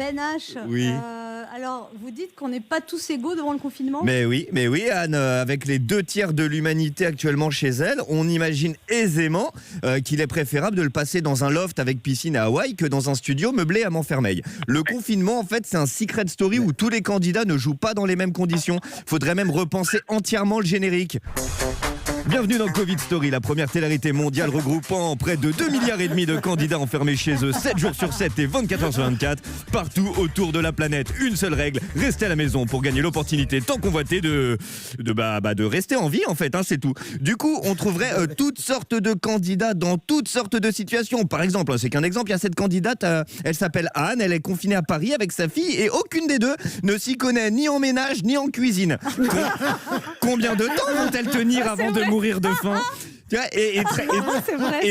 Ben H, Oui. alors vous dites qu'on n'est pas tous égaux devant le confinement. Mais oui, Anne, avec les 2/3 de l'humanité actuellement chez elle, on imagine aisément qu'il est préférable de le passer dans un loft avec piscine à Hawaï que dans un studio meublé à Montfermeil. Le confinement, en fait, c'est un secret story où tous les candidats ne jouent pas dans les mêmes conditions. Faudrait même repenser entièrement le générique. Bienvenue dans Covid Story, la première télé-réalité mondiale regroupant près de 2,5 milliards de candidats enfermés chez eux 7 jours sur 7 et 24 heures sur 24, partout autour de la planète. Une seule règle, rester à la maison pour gagner l'opportunité tant convoitée de rester en vie en fait, hein, c'est tout. Du coup, on trouverait toutes sortes de candidats dans toutes sortes de situations. Par exemple, c'est qu'un exemple, il y a cette candidate, elle s'appelle Anne, elle est confinée à Paris avec sa fille et aucune des deux ne s'y connaît ni en ménage ni en cuisine. Combien de temps vont-elles tenir avant de mourir de faim? Tu vois, et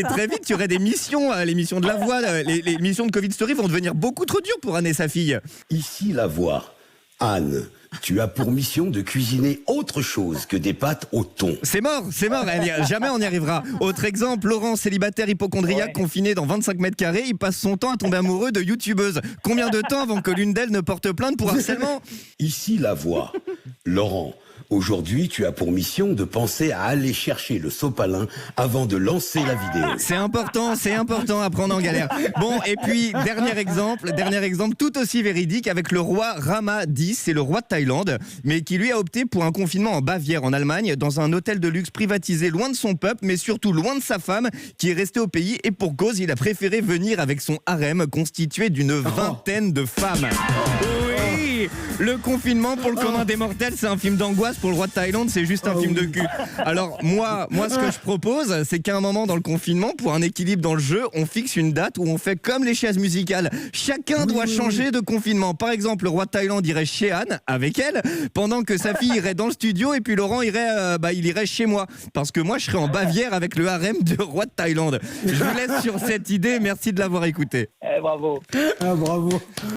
très vite, il y aurait des missions, les missions de la voix, les missions de Covid Story vont devenir beaucoup trop dures pour Anne et sa fille. Ici la voix. Anne, tu as pour mission de cuisiner autre chose que des pâtes au thon. C'est mort, jamais on y arrivera. Autre exemple, Laurent, célibataire hypocondriaque, confiné dans 25 mètres carrés, il passe son temps à tomber amoureux de youtubeuses. Combien de temps avant que l'une d'elles ne porte plainte pour harcèlement? Ici la voix. Laurent, aujourd'hui, tu as pour mission de penser à aller chercher le sopalin avant de lancer la vidéo. C'est important à prendre en galère. Bon, et puis, dernier exemple, tout aussi véridique avec le roi Rama X, c'est le roi de Thaïlande, mais qui lui a opté pour un confinement en Bavière, en Allemagne, dans un hôtel de luxe privatisé loin de son peuple, mais surtout loin de sa femme, qui est restée au pays, et pour cause, il a préféré venir avec son harem constitué d'une vingtaine de femmes. Oui, le confinement pour le commun des mortels, c'est un film d'angoisse. Pour le roi de Thaïlande, c'est juste un film de cul. Alors moi, ce que je propose, c'est qu'à un moment dans le confinement, pour un équilibre dans le jeu, on fixe une date où on fait comme les chaises musicales. Chacun doit changer de confinement. Par exemple, le roi de Thaïlande irait chez Anne, avec elle, pendant que sa fille irait dans le studio, et puis Laurent il irait chez moi. Parce que moi, je serais en Bavière avec le harem de roi de Thaïlande. Je vous laisse sur cette idée. Merci de l'avoir écouté. Bravo. Ah, bravo.